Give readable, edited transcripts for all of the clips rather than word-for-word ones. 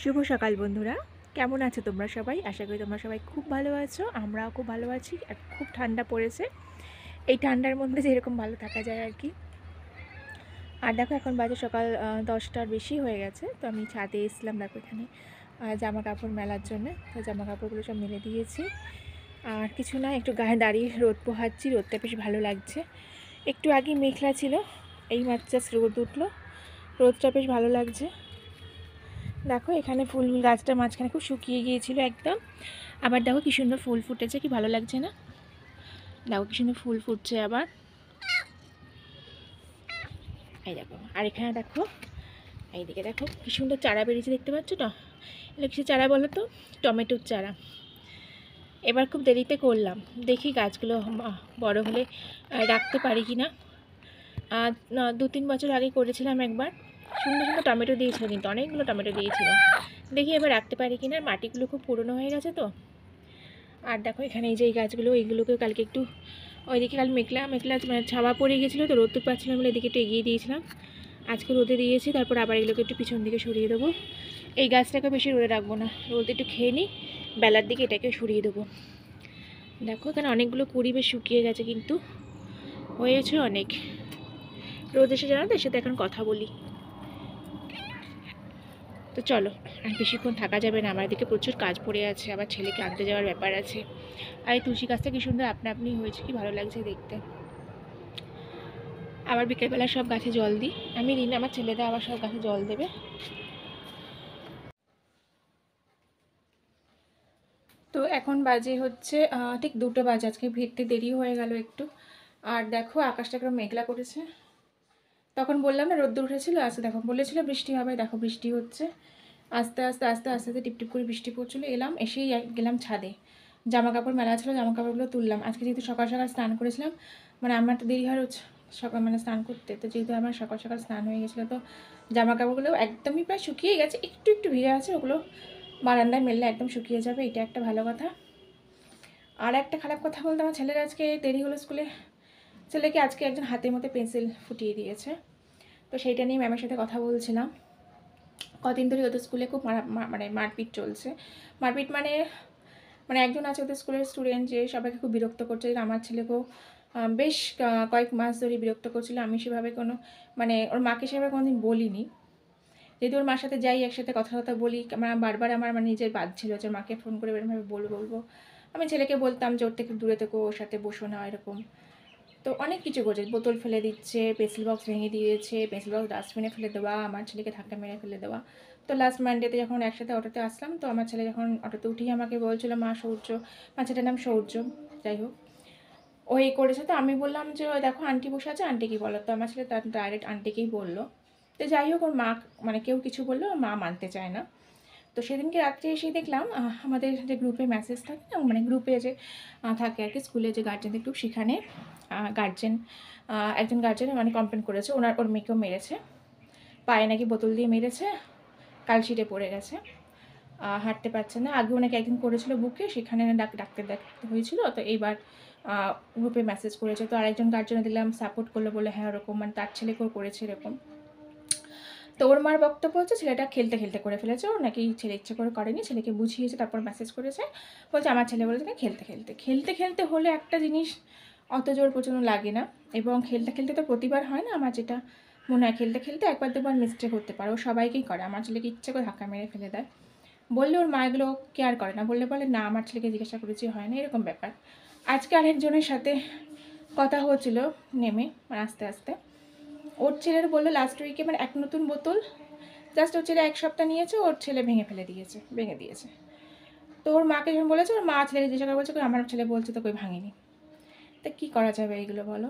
শুভ সকাল বন্ধুরা, কেমন আছো তোমরা সবাই? আশা করি তোমরা সবাই খুব ভালো আছো। আমরাও খুব ভালো আছি। আর খুব ঠান্ডা পড়েছে। এই ঠান্ডার মধ্যে যেরকম ভালো থাকা যায় আর কি। আর দেখো এখন বাজে সকাল 10টার বেশি হয়ে গেছে। তো আমি ছাদে এসেছিলাম, দেখো এখানে জামা কাপড় মেলার জন্য। তো জামা কাপড়গুলো সব মেলে দিয়েছি। আর কিছু না, একটু গায়ে দাঁড়িয়ে রোদ পোহাচ্ছি। রোদটা বেশ ভালো লাগছে। একটু আগে মেঘলা ছিল, এই মাত্র জাস্ট রোদ উঠলো। রোদটা বেশ ভালো লাগছে। দেখো এখানে ফুল গাছটার মাঝখানে খুব শুকিয়ে গিয়েছিল একদম। আবার দেখো কি সুন্দর ফুল ফুটেছে, কি ভালো লাগছে না? দেখো কি সুন্দর ফুল ফুটছে আবার। এই দেখো, আর এখানে দেখো, এইদিকে দেখো কি সুন্দর চারা বেরিয়েছে, দেখতে পাচ্ছ তো? এগুলো কিছু চারা বলো তো? টমেটোর চারা। এবার খুব দেরিতে করলাম, দেখি গাছগুলো বড় হলে রাখতে পারি কি না। 2-3 বছর আগে করেছিলাম একবার, সুন্দর সুন্দর টমেটো দিয়েছিল, কিন্তু অনেকগুলো টমেটো দিয়েছিল। দেখি এবার রাখতে পারি কি না। মাটিগুলো খুব পুরনো হয়ে গেছে তো। আর দেখো এখানে এই যে এই গাছগুলো, এইগুলোকেও কালকে একটু ওইদিকে কাল মেঘলা মেঘলা মানে ছাওয়া পড়ে গেছিলো, তো রোদ তো পাচ্ছিলাম বলে এদিকে একটু এগিয়ে দিয়েছিলাম। আজকে রোদে দিয়েছি, তারপর আবার এগুলোকে একটু পিছন দিকে সরিয়ে দেবো। এই গাছটাকে বেশি রোদে রাখবো না, রোদ একটু খেয়ে নিই, বেলার দিকে এটাকে সরিয়ে দেবো। দেখো এখানে অনেকগুলো কুড়ি বেশ শুকিয়ে গেছে, কিন্তু হয়েছে অনেক। রোদ এসে জানো তো, এর সাথে এখন কথা বলি। তো চলো, আর বেশিক্ষণ থাকা যাবে না, আমার এদিকে প্রচুর কাজ পড়ে আছে, আবার ছেলেকে আনতে যাওয়ার ব্যাপার আছে। আর এই তুলসী গাছটা কি সুন্দর আপনা আপনি হয়েছে, কি ভালো লাগছে দেখতে। আবার বিকেলবেলা সব গাছে জল দিই, আমি দিন আমার ছেলেরা আবার সব গাছে জল দেবে। তো এখন বাজে হচ্ছে ঠিক 2টো বাজে, আজকে ফিরতে দেরি হয়ে গেল একটু। আর দেখো আকাশটা একদম মেঘলা করেছে। তখন বললাম না রোদ্দুর উঠেছিল, আজকে দেখো বলেছিল বৃষ্টি হবে, দেখো বৃষ্টি হচ্ছে। আস্তে আস্তে আস্তে আস্তে আস্তে টিপটিপ করে বৃষ্টি পড়ছিলো। এলাম, এসেই গেলাম ছাদে, জামা কাপড় মেলা ছিল, জামা কাপড়গুলো তুললাম। আজকে যেহেতু সকাল সকাল স্নান করেছিলাম, মানে আমার তো দেরি হয় রোজ সকাল মানে স্নান করতে, তো যেহেতু আমার সকাল সকাল স্নান হয়ে গেছিলো, তো জামা কাপড়গুলো একদমই প্রায় শুকিয়ে গেছে, একটু একটু ভিজে আছে, ওগুলো বারান্দায় মেললে একদম শুকিয়ে যাবে, এটা একটা ভালো কথা। আর একটা খারাপ কথা বলতে, আমার ছেলের আজকে দেরি হলো স্কুলে। ছেলেকে আজকে একজন হাতের মধ্যে পেন্সিল ফুটিয়ে দিয়েছে, তো সেইটা নিয়ে ম্যামের সাথে কথা বলছিলাম। কদিন ধরে ওদের স্কুলে খুব মানে মারপিট চলছে। মারপিট মানে মানে একজন আছে ওদের স্কুলের স্টুডেন্ট, যে সবাইকে খুব বিরক্ত করছে। আমার ছেলেকেও বেশ কয়েক মাস ধরে বিরক্ত করছিল। আমি সেভাবে কোনো মানে ওর মাকে সেভাবে কোনোদিন বলিনি, যেহেতু ওর মার সাথে যাই একসাথে কথা বলি, বারবার আমার মানে নিজের বাদ ছিল যে মাকে ফোন করে এরকমভাবে বলবো। আমি ছেলেকে বলতাম যে ওর থেকে দূরে থেকো, ওর সাথে বসো না, এরকম। তো অনেক কিছু করছে, বোতল ফেলে দিচ্ছে, পেন্সিল বক্স ভেঙে দিয়েছে, পেন্সিল বক্স ডাস্টবিনে ফেলে দেওয়া, আমার ছেলেকে ধাক্কা মেরে ফেলে দেওয়া। তো লাস্ট মানডেতে যখন একসাথে অটোতে আসলাম, তো আমার ছেলে যখন অটোতে উঠেই আমাকে বলছিল মা সৌর্য, বাচ্চাটার নাম সৌর্য, যাই হোক, ও এই করেছে। তো আমি বললাম যে দেখো আন্টি বসে আছে, আন্টি কি বলো? তো আমার ছেলে তার ডাইরেক্ট আন্টিকেই বললো। তো যাই হোক, ওর মা মানে কেউ কিছু বললো, ওর মা মানতে চায় না। তো সেদিনকে রাত্রে এসেই দেখলাম আমাদের যে গ্রুপে মেসেজ থাকে না, মানে গ্রুপে যে থাকে আর কি, স্কুলে যে গার্জেনদের গ্রুপ, সেখানে গার্জেন একজন গার্জেন মানে কমপ্লেন করেছে ওর মেয়েকেও মেরেছে, পায়ে নাকি বোতল দিয়ে মেরেছে, কালশিটে পড়ে গেছে, হাঁটতে পারছে না। আগে ওনাকে একদিন করেছিল বুকে, সেখানে ডাক্তার দেখতে হয়েছিল। তো এইবার গ্রুপে মেসেজ করেছে। তো আরেকজন গার্জেনে দিলাম সাপোর্ট করলো, বলে হ্যাঁ ওরকম মানে তার ছেলেকেও করেছে এরকম। তো ওর মার বক্তব্য হচ্ছে ছেলেটা খেলতে খেলতে করে ফেলেছে, ও নাকি ছেলে ইচ্ছে করে করেনি, ছেলেকে বুঝিয়েছে, তারপর মেসেজ করেছে, বলছে আমার ছেলে বলেছে না খেলতে খেলতে খেলতে খেলতে হলে একটা জিনিস অত জোর প্রচণ্ড লাগে না, এবং খেলতে খেলতে তো প্রতিবার হয় না। আমার যেটা মনে হয়, খেলতে খেলতে একবার দুবার মিস্টেক হতে পারে, ও সবাইকেই করে, আমার ছেলেকে ইচ্ছে করে ধাক্কা মেরে ফেলে দেয়। বললে ওর মা এগুলো কেয়ার করে না, বলে না আমার ছেলেকে জিজ্ঞাসা করেছি হয় না, এরকম ব্যাপার। আজকে আরেকজনের সাথে কথা হচ্ছিল নেমে আস্তে আস্তে, ওর ছেলের বললো লাস্ট উইকে মানে এক নতুন বোতল জাস্ট ওর ছেলে 1 সপ্তাহ নিয়েছে, ওর ছেলে ভেঙে দিয়েছে। তো ওর মাকে যখন বলেছে, ওর মা ছেলেকে জিজ্ঞাসা করে বলছে আমার ছেলে বলছে তো কই ভাঙেনি। তা কী করা যাবে এইগুলো বলো?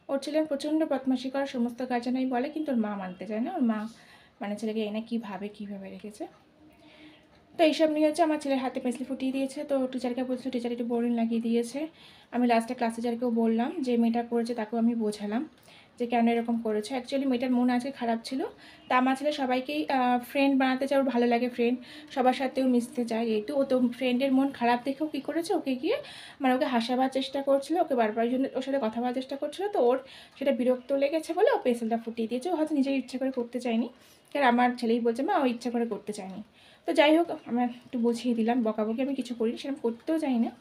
ওর ছেলে প্রচণ্ড বদমাশি করা সমস্ত গার্জেনই বলে, কিন্তু ওর মা মানতে চায় না। ওর মা মানে ছেলেকে এনে কীভাবে রেখেছে। তো এইসব নিয়ে হচ্ছে আমার ছেলের হাতে পেন্সিল ফুটিয়ে দিয়েছে। তো টিচারকে বলছিল, টিচার একটু বোরিং লাগিয়ে দিয়েছে। আমি লাস্টে ক্লাস টিচারকেও বললাম, যে মেয়েটা করেছে তাকেও আমি বোঝালাম যে কেন এরকম করেছো। অ্যাকচুয়ালি মেয়েটার মন আজকে খারাপ ছিল। তা আমার ছেলে সবাইকেই ফ্রেন্ড বানাতে চায়, ওর ভালো লাগে ফ্রেন্ড, সবার সাথেও মিশতে চায়। যেহেতু ও তো ফ্রেন্ডের মন খারাপ দেখেও কী করেছে, ওকে গিয়ে মানে ওকে হাসাবার চেষ্টা করছিল, ওকে বারবার জন্য ওর সাথে কথা বলার চেষ্টা করছিল। তো ওর সেটা বিরক্ত লেগেছে বলে ও পেন্সিলটা ফুটিয়ে দিয়েছে। ও হয়তো নিজের ইচ্ছা করে করতে চায়নি, কারণ আমার ছেলেই বলছে মা ও ইচ্ছা করে করতে চায়নি। তো যাই হোক, আমরা একটু বুঝিয়ে দিলাম, বকাবকি আমি কিছু করিনি, সেরকম করতেও চাই না,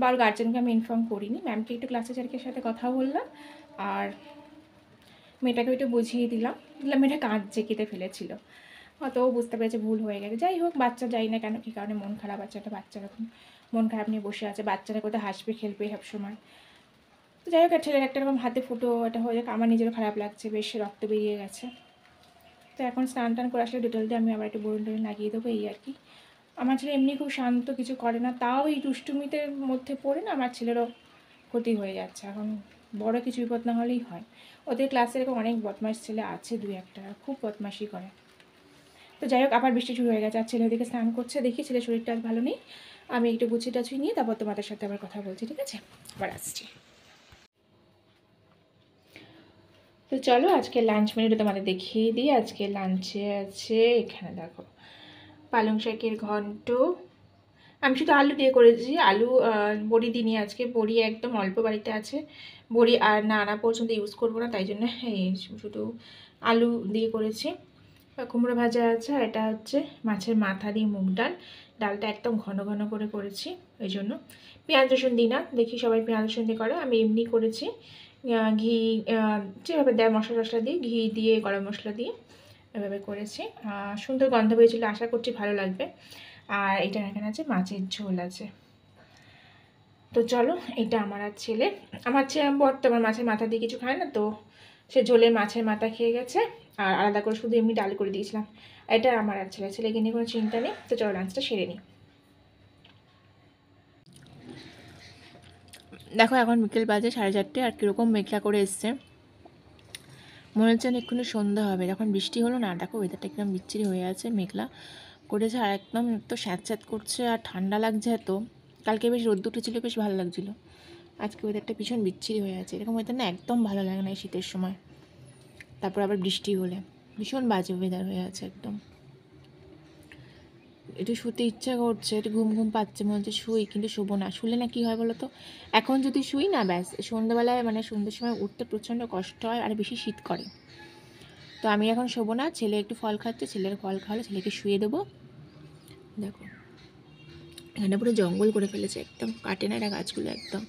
বা ওর গার্জেনকে আমি ইনফর্ম করিনি। ম্যামকে একটু ক্লাসে স্যারকের সাথে কথা বললাম, আর মেয়েটাকে একটু বুঝিয়ে দিলাম। মেয়েটা কাঁদছে, কেটে ফেলেছিল, হয়তো ও বুঝতে পেরেছে ভুল হয়ে গেছে। যাই হোক, বাচ্চা যাই না কেন কী কারণে মন খারাপ আছে, একটা বাচ্চা এরকম মন খারাপ নিয়ে বসে আছে, বাচ্চারা কোথায় হাসবে খেলবে সব সময়। তো যাই হোক, ছেলের একটা রকম হাতে ফুটো এটা হয়ে যাক, আমার নিজেরও খারাপ লাগছে, বেশ রক্ত বেরিয়ে গেছে। তো এখন স্নান টান করে আসলে ডেটল দিয়ে আমি আবার একটু বরুণ টরুণ লাগিয়ে দেবো, এই আর কি। আমার ছেলে এমনি খুব শান্ত, কিছু করে না, তাও এই দুষ্টুমিতে মধ্যে পড়ে না আমার ছেলেরও ক্ষতি হয়ে যাচ্ছে। এখন বড় কিছু বিপদ না হলেই হয়। ওদের ক্লাসে এরকম অনেক বদমাশ ছেলে আছে, দুই একটা খুব বদমাশি করে। তো যাই হোক, আবার বৃষ্টি শুরু হয়ে গেছে, আর ছেলে ওদিকে স্নান করছে, দেখি ছেলের শরীরটা আর ভালো নেই। আমি একটু গুছিয়ে টাছিয়ে নিয়ে তারপর তোমাদের সাথে আবার কথা বলছি, ঠিক আছে? আবার আসছি। তো চলো আজকে লাঞ্চ মেনুটা তোমাদের দেখিয়ে দিই। আজকে লাঞ্চে আছে, এখানে দেখো, পালং শাকের ঘন্ট। আমি শুধু আলু দিয়ে করেছি, আলু বড়ি দিইনি আজকে, বড়ি একদম অল্প বাড়িতে আছে, বড়ি আর না আনা পর্যন্ত ইউজ করবো না, তাই জন্য শুধু আলু দিয়ে করেছি। কুমড়ো ভাজা আছে, আর এটা হচ্ছে মাছের মাথা দিয়ে মুগ ডাল, ডালটা একদম ঘন ঘন করে করেছি, ওই জন্য পেঁয়াজ রসুন দিই না, দেখি সবাই পেঁয়াজ রসুন দিয়ে করে, আমি এমনি করেছি। ঘি যেভাবে দেয় মশলা টশলা দিয়ে, ঘি দিয়ে গরম মশলা দিয়ে এভাবে করেছি। সুন্দর গন্ধ পেয়েছিল, আশা করছি ভালো লাগবে। আর এটা এখানে আছে মাছের ঝোল আছে। তো চলো, এটা আমার আর ছেলে, আমার বর তো আমার মাছের মাথা দিয়ে কিছু খায় না, তো সে ঝোলে মাছের মাথা খেয়ে গেছে, আর আলাদা করে শুধু এমনি ডাল করে দিয়েছিলাম। এটা আমার আর ছেলেকে নিয়ে কোনো চিন্তা নেই। তো চলো লাঞ্চটা সেরে নিই। দেখো এখন বিকেল বাজে 4:30, আর কীরকম মেঘলা করে এসছে, মনে হচ্ছে না এক্ষুনি সন্ধ্যা হবে। যখন বৃষ্টি হলো না, দেখো ওয়েদারটা একদম বিচ্ছিরি হয়ে আছে, মেঘলা করেছে, আর একদম তো স্যাঁতস্যাঁত করছে, আর ঠান্ডা লাগছে এত। কালকে বেশ রোদ উঠেছিল, বেশ ভালো লাগছিলো। আজকে ওয়েদারটা ভীষণ বিচ্ছিরি হয়ে আছে, এরকম ওয়েদার না একদম ভালো লাগে না এই শীতের সময়, তারপর আবার বৃষ্টি হলে ভীষণ বাজে ওয়েদার হয়ে আছে একদম। একটু শুতে ইচ্ছা করছে, একটু ঘুম ঘুম পাচ্ছে, মনে হচ্ছে শুই, কিন্তু শোবো না। শুলে না কী হয় বলো তো, এখন যদি শুই না, ব্যাস সন্ধ্যেবেলায় মানে সন্ধ্যের সময় উঠতে প্রচণ্ড কষ্ট হয়, আর বেশি শীত করে। তো আমি এখন শোবো না, ছেলে একটু ফল খাচ্ছে, ছেলের ফল খাওয়ালে ছেলেকে শুয়ে দেবো। দেখো এখানে পুরো জঙ্গল করে ফেলেছে, একদম কাটে না এরা গাছগুলো, একদম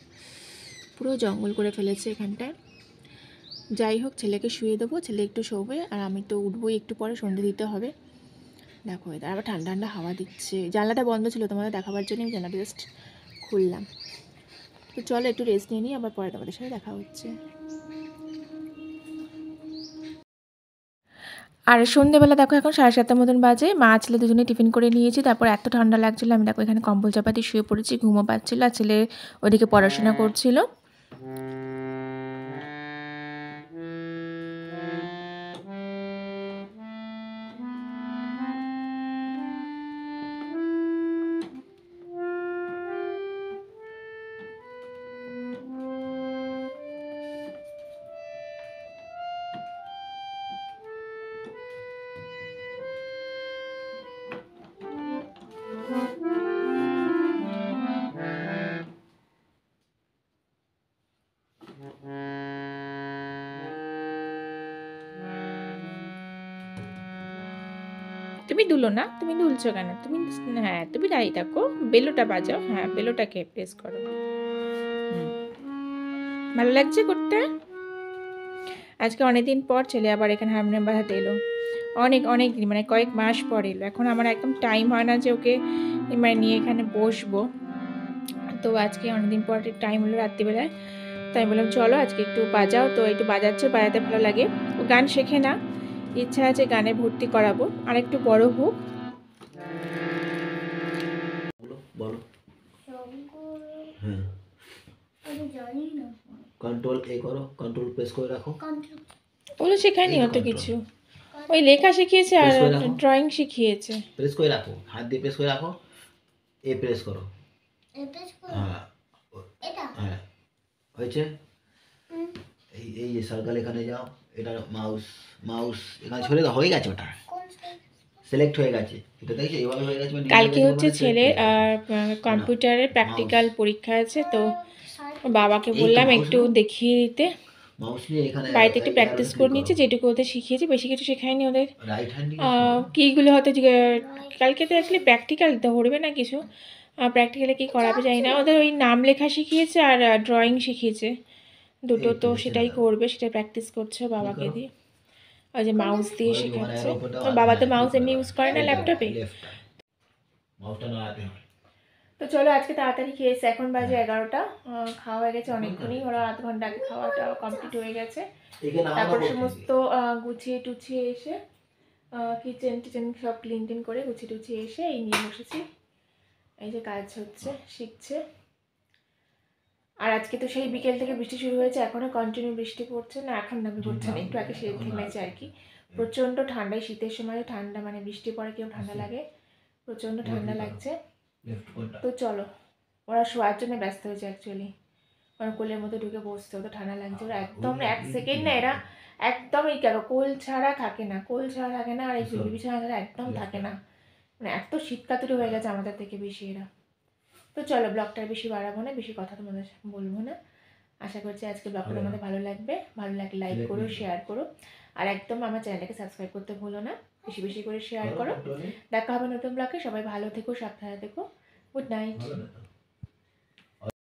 পুরো জঙ্গল করে ফেলেছে এখানটায়। যাই হোক, ছেলেকে শুয়ে দেবো, ছেলে একটু শোবে, আর আমি তো উঠবোই একটু পরে, সন্ধ্যে দিতে হবে। দেখো এদের আবার ঠান্ডা ঠান্ডা হাওয়া দিচ্ছে, জানলাটা বন্ধ ছিল তোমাদের দেখাবার জন্য, আমি জানলাটা জাস্ট খুললাম। তো চলো একটু রেস্ট নিয়ে নিই, আবার পরে তোমাদের সাথে দেখা হচ্ছে। আর সন্ধ্যেবেলা দেখো এখন 7:30 মতন বাজে, মা ছেলে দুজনে টিফিন করে নিয়েছি, তারপর এত ঠান্ডা লাগছিলো, আমি দেখো এখানে কম্বল চাপাতি শুয়ে পড়েছি, ঘুমো পাচ্ছিলো, আর ছেলে ওদিকে পড়াশোনা করছিল। তুমি দুলো না, তুমি দুলছো কেন তুমি? হ্যাঁ তুমি দাঁড়িয়ে থাকো, বেলোটা বাজাও, হ্যাঁ বেলোটাকে প্রেস করো। ভালো লাগছে করতে? আজকে অনেকদিন পর ছেলে আবার এখানে হারমোনিয়াম বাজাতে এলো, অনেক অনেক দিন মানে কয়েক মাস পর এলো। এখন আমার একদম টাইম হয় না যে ওকে মানে নিয়ে এখানে বসবো, তো আজকে অনেকদিন পর টাইম হলো রাত্রিবেলায়, তাই বললাম চলো আজকে একটু বাজাও। তো একটু বাজাচ্ছে, বাজাতে ভালো লাগে, ও গান শেখে না, ইচ্ছা আছে গানে ভর্তি করাবো, আর একটু বড় হোক। বলো হ্যাঁ, কন্ট্রোল এ করো, কন্ট্রোল প্রেস করে রাখো। ওগুলো শেখায়নি অত কিছু, ওই লেখা শিখিয়েছে আর ড্রয়িং শিখিয়েছে। প্রেস করে রাখো, হাত দিয়ে প্রেস করে রাখো, এ প্রেস করো, হ্যাঁ হ্যাঁ হয়েছে। এই এই যে সার্কেল এখানে যাও, এটা মাউস, মাউস এখানে সরে দাও, হয়ে গেছে ওটা, সিলেক্ট হয়ে গেছে, এটা দেখছো এইভাবে হয়ে গেছে, মানে নীল হয়ে কালকে গেছে হচ্ছে মানে select ছেলের হয়ে গেছে। কম্পিউটারের প্র্যাকটিক্যাল পরীক্ষা আছে, তো বাবাকে এই তো বললাম মাউস একটু দেখিয়ে দিতে। মাউস নিয়ে এখানে বাড়িতে একটু প্র্যাকটিস অ্যারোতে করে ক্লিক করো, নিচ্ছে, যেটুকু ওদের শিখিয়েছি, বেশি কিছু শেখায়নি ওদের। রাইট হ্যান্ড দিয়ে করো। কীগুলো হয়তো কালকে তো অ্যাকচুয়ালি প্র্যাকটিক্যাল ধরবে না কিছু, প্র্যাকটিক্যালে কী করাবে জানি না, ওদের ওই নাম লেখা শিখিয়েছে আর ড্রয়িং শিখিয়েছে দুটো, এই তো তো ছেড়ে সেটাই দাও। করবে, সেটাই প্র্যাকটিস করছে কি বাবাকে করো? দিয়ে। ওই যে মাউস দিয়ে ওই যে ওখানে শেখাচ্ছে, অ্যারো উপর দাও, ওর আর বাবা তো হ্যাঁ মাউস ক্লিক করে এমনি দাও, ইউজ করে না ল্যাপটপে। লেফট মাউসটা নাড়াতে হবে। তো চলো আজকে তাড়াতাড়ি খেয়েছে, এখন বাজে 11টা, খাওয়া হয়ে গেছে অনেকক্ষণই, ওরা আধ ঘন্টা আগে খাওয়াটা কমপ্লিট হয়ে গেছে। একে নামানো তারপরে করতে সমস্ত গুছিয়ে টুছিয়ে এসে কিচেন টিচেন সব ক্লিন টিন করে গুছিয়ে টুছিয়ে এসে এই নিয়ে বসেছি, এই যে কাজ হচ্ছে, শিখছে। আর আজকে তো সেই বিকেল থেকে বৃষ্টি শুরু হয়েছে, এখনও কন্টিনিউ বৃষ্টি পড়ছে, না এখন নামে পড়ছে না, একটু আগে সে থেমেছে আর কি। প্রচণ্ড ঠান্ডায়, শীতের সময় ঠান্ডা, মানে বৃষ্টি পড়ে কেউ ঠান্ডা লাগে, প্রচণ্ড ঠান্ডা লাগছে। তো চলো, ওরা শোয়ার জন্য ব্যস্ত হয়েছে অ্যাকচুয়ালি, কারণ কোলের মধ্যে ঢুকে বসতে, ওদের ঠান্ডা লাগছে, ওরা একদম এক সেকেন্ড না, এরা একদম এই কেন কোল ছাড়া থাকে না, কোল ছাড়া থাকে না, আর এই বিছানা ছাড়া একদম থাকে না, মানে এত শীতকাতুরি হয়ে গেছে আমাদের থেকে বেশি এরা। তো চলো ব্লগটা বেশি বাড়াবো না, বেশি কথা তোমাদের বলবো না। আশা করছি আজকে ব্লগটা তোমাদের ভালো লাগবে, ভালো লাগলে লাইক করো, শেয়ার করো, আর একদম আমার চ্যানেলটাকে সাবস্ক্রাইব করতে ভুলো না, বেশি বেশি করে শেয়ার করো। দেখা হবে নতুন ব্লগে, সবাই ভালো থেকো, সাবধানে থেকো, গুড নাইট।